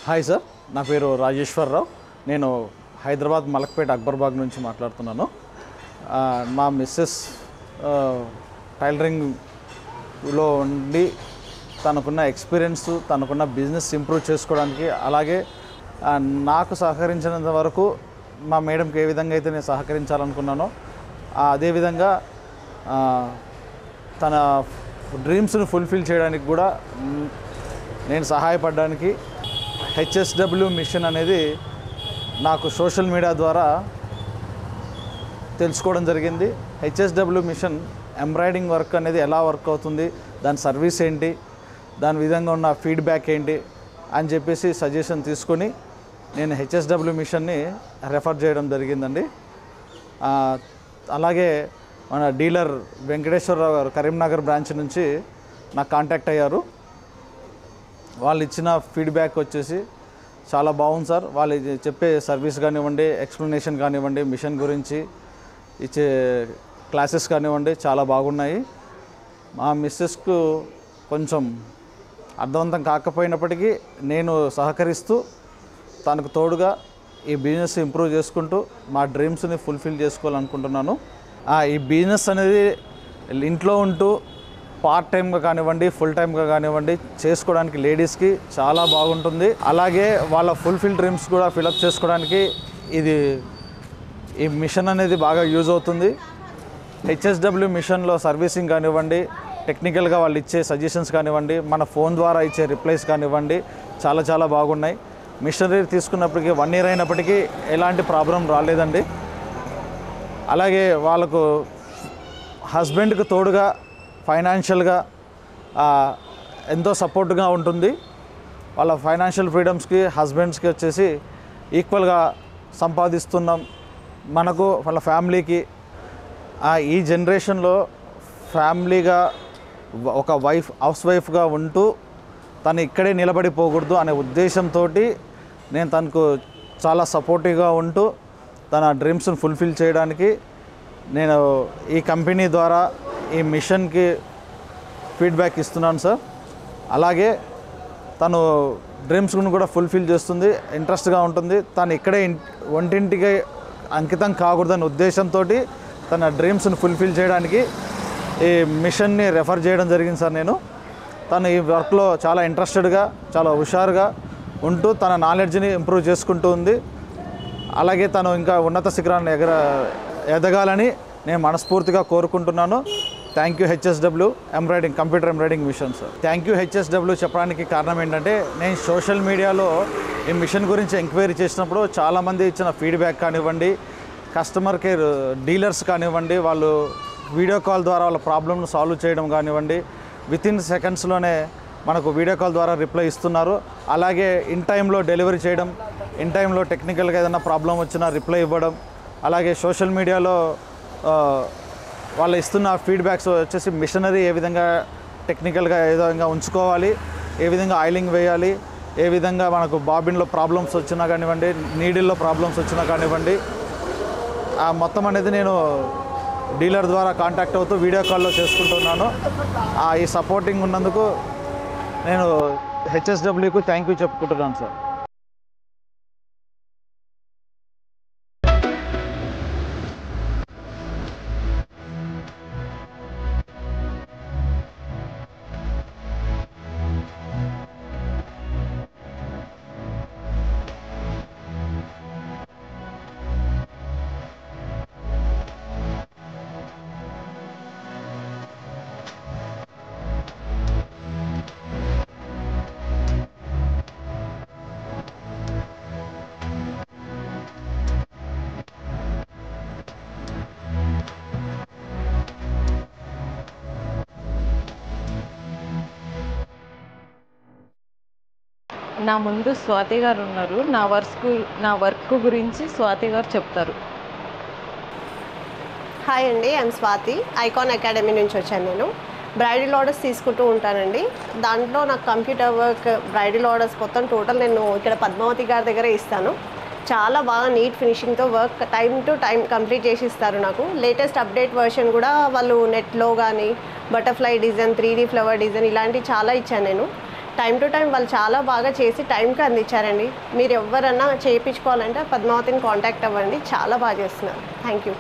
Hi sir, నా పేరు రాజేశ్వరరావు. నేను హైదరాబాద్ మలక్పేట అక్బర్బాగ్ నుంచి మాట్లాడుతున్నాను. మా మిస్సెస్ టైలరింగ్లో ఉండి తనకున్న ఎక్స్పీరియన్స్, తనకున్న బిజినెస్ ఇంప్రూవ్ చేసుకోవడానికి, అలాగే నాకు సహకరించినంత వరకు మా మేడంకి ఏ విధంగా అయితే నేను సహకరించాలనుకున్నానో అదేవిధంగా తన డ్రీమ్స్ని ఫుల్ఫిల్ చేయడానికి కూడా నేను సహాయపడడానికి హెచ్ఎస్డబ్ల్యూ మిషన్ అనేది నాకు సోషల్ మీడియా ద్వారా తెలుసుకోవడం జరిగింది. హెచ్ఎస్డబ్ల్యూ మిషన్ ఎంబ్రాయిడింగ్ వర్క్ అనేది ఎలా వర్క్ అవుతుంది, దాని సర్వీస్ ఏంటి, దాని విధంగా ఉన్న ఫీడ్బ్యాక్ ఏంటి అని చెప్పేసి సజెషన్ తీసుకొని నేను హెచ్ఎస్డబ్ల్యూ మిషన్ని రెఫర్ చేయడం జరిగిందండి. అలాగే మన డీలర్ వెంకటేశ్వరరావు గారు కరీంనగర్ బ్రాంచ్ నుంచి నాకు కాంటాక్ట్ అయ్యారు. వాళ్ళు ఇచ్చిన ఫీడ్బ్యాక్ వచ్చేసి చాలా బాగుంది సార్. వాళ్ళు చెప్పే సర్వీస్ కానివ్వండి, ఎక్స్ప్లెనేషన్ కానివ్వండి, మిషన్ గురించి ఇచ్చే క్లాసెస్ కానివ్వండి చాలా బాగున్నాయి. మా మిస్సెస్కు కొంచెం అర్థవంతం కాకపోయినప్పటికీ నేను సహకరిస్తూ తనకు తోడుగా ఈ బిజినెస్ ఇంప్రూవ్ చేసుకుంటూ మా డ్రీమ్స్ని ఫుల్ఫిల్ చేసుకోవాలనుకుంటున్నాను. ఈ బిజినెస్ అనేది ఇంట్లో ఉంటూ పార్ట్ టైమ్గా కానివ్వండి, ఫుల్ టైమ్గా కానివ్వండి చేసుకోవడానికి లేడీస్కి చాలా బాగుంటుంది. అలాగే వాళ్ళ ఫుల్ఫిల్ డ్రీమ్స్ కూడా ఫిలప్ చేసుకోవడానికి ఈ మిషన్ అనేది బాగా యూజ్ అవుతుంది. హెచ్ఎస్డబ్ల్యూ మిషన్లో సర్వీసింగ్ కానివ్వండి, టెక్నికల్గా వాళ్ళు ఇచ్చే సజెషన్స్ కానివ్వండి, మన ఫోన్ ద్వారా ఇచ్చే రిప్లైస్ కానివ్వండి చాలా చాలా బాగున్నాయి. మిషనరీ తీసుకున్నప్పటికీ 1 year అయినప్పటికీ ఎలాంటి ప్రాబ్లం రాలేదండి. అలాగే వాళ్ళకు హస్బెండ్కి తోడుగా ఫైనాన్షియల్గా ఎంతో సపోర్ట్గా ఉంటుంది. వాళ్ళ ఫైనాన్షియల్ ఫ్రీడమ్స్కి హస్బెండ్స్కి వచ్చేసి ఈక్వల్గా సంపాదిస్తున్నాం. మనకు వాళ్ళ ఫ్యామిలీకి ఈ జనరేషన్లో ఫ్యామిలీగా ఒక హౌస్ వైఫ్గా ఉంటూ తను ఇక్కడే నిలబడిపోకూడదు అనే ఉద్దేశంతో నేను తనకు చాలా సపోర్టివ్గా ఉంటూ తన డ్రీమ్స్ని ఫుల్ఫిల్ చేయడానికి నేను ఈ కంపెనీ ద్వారా ఈ మిషన్కి ఫీడ్బ్యాక్ ఇస్తున్నాను సార్. అలాగే తను డ్రీమ్స్ని కూడా ఫుల్ఫిల్ చేస్తుంది, ఇంట్రెస్ట్గా ఉంటుంది. తను ఇక్కడే ఒంటింటికి అంకితం కాకూడదనే ఉద్దేశంతో తన డ్రీమ్స్ని ఫుల్ఫిల్ చేయడానికి ఈ మిషన్ని రెఫర్ చేయడం జరిగింది సార్. తను ఈ వర్క్లో చాలా ఇంట్రెస్టెడ్గా, చాలా హుషారుగా ఉంటూ తన నాలెడ్జ్ని ఇంప్రూవ్ చేసుకుంటూ ఉంది. అలాగే తను ఇంకా ఉన్నత శిఖరాన్ని ఎదగాలని నేను మనస్ఫూర్తిగా కోరుకుంటున్నాను. Thank you HSW computer embroidering machine sir. Thank you HSW చెప్పడానికి కారణం ఏంటంటే, నేను సోషల్ మీడియాలో ఈ మిషన్ గురించి ఎంక్వైరీ చేసినప్పుడు చాలామంది ఇచ్చిన ఫీడ్బ్యాక్ కానివ్వండి, కస్టమర్ కేర్ డీలర్స్ కానివ్వండి, వాళ్ళు వీడియో కాల్ ద్వారా వాళ్ళ ప్రాబ్లమ్ను సాల్వ్ చేయడం కానివ్వండి, వితిన్ సెకండ్స్లోనే మనకు వీడియో కాల్ ద్వారా రిప్లై ఇస్తున్నారు. అలాగే ఇన్ టైంలో డెలివరీ చేయడం, ఇన్ టైంలో టెక్నికల్గా ఏదైనా ప్రాబ్లం వచ్చినా రిప్లై ఇవ్వడం, అలాగే సోషల్ మీడియాలో వాళ్ళు ఇస్తున్న ఫీడ్బ్యాక్స్ వచ్చేసి మిషనరీ ఏ విధంగా టెక్నికల్గా ఏ విధంగా ఉంచుకోవాలి, ఏ విధంగా ఆయిలింగ్ వేయాలి, ఏ విధంగా మనకు బాబిన్లో ప్రాబ్లమ్స్ వచ్చినా కానివ్వండి, నీడిల్లో ప్రాబ్లమ్స్ వచ్చినా కానివ్వండి, మొత్తం అనేది నేను డీలర్ ద్వారా కాంటాక్ట్ అవుతూ వీడియో కాల్లో చేసుకుంటున్నాను. ఈ సపోర్టింగ్ ఉన్నందుకు నేను హెచ్ఎస్డబ్ల్యూకు థ్యాంక్ యూ చెప్పుకుంటున్నాను సార్. నా ముందు స్వాతి గారు ఉన్నారు. నా వర్క్ గురించి స్వాతి గారు చెప్తారు. హాయ్ అండి, ఐఎమ్ స్వాతి. ఐకాన్ అకాడమీ నుంచి వచ్చాను. నేను బ్రైడల్ ఆర్డర్స్ తీసుకుంటూ ఉంటానండి. దాంట్లో నాకు కంప్యూటర్ వర్క్, బ్రైడల్ ఆర్డర్స్ మొత్తం టోటల్ నేను ఇక్కడ పద్మావతి గారి దగ్గర ఇస్తాను. చాలా బాగా నీట్ ఫినిషింగ్తో work time to time complete చేసి ఇస్తారు. నాకు లేటెస్ట్ అప్డేట్ వర్షన్ కూడా వాళ్ళు నెట్లో కానీ butterfly design, 3D flower design ఇలాంటివి చాలా ఇచ్చాను నేను. టైం టు టైం వాళ్ళు చాలా బాగా చేసి టైంకి అందించారండి. మీరు ఎవరన్నా చేయించుకోవాలంటే పద్మావతిని కాంటాక్ట్ అవ్వండి, చాలా బాగా చేస్తున్నారు. Thank you.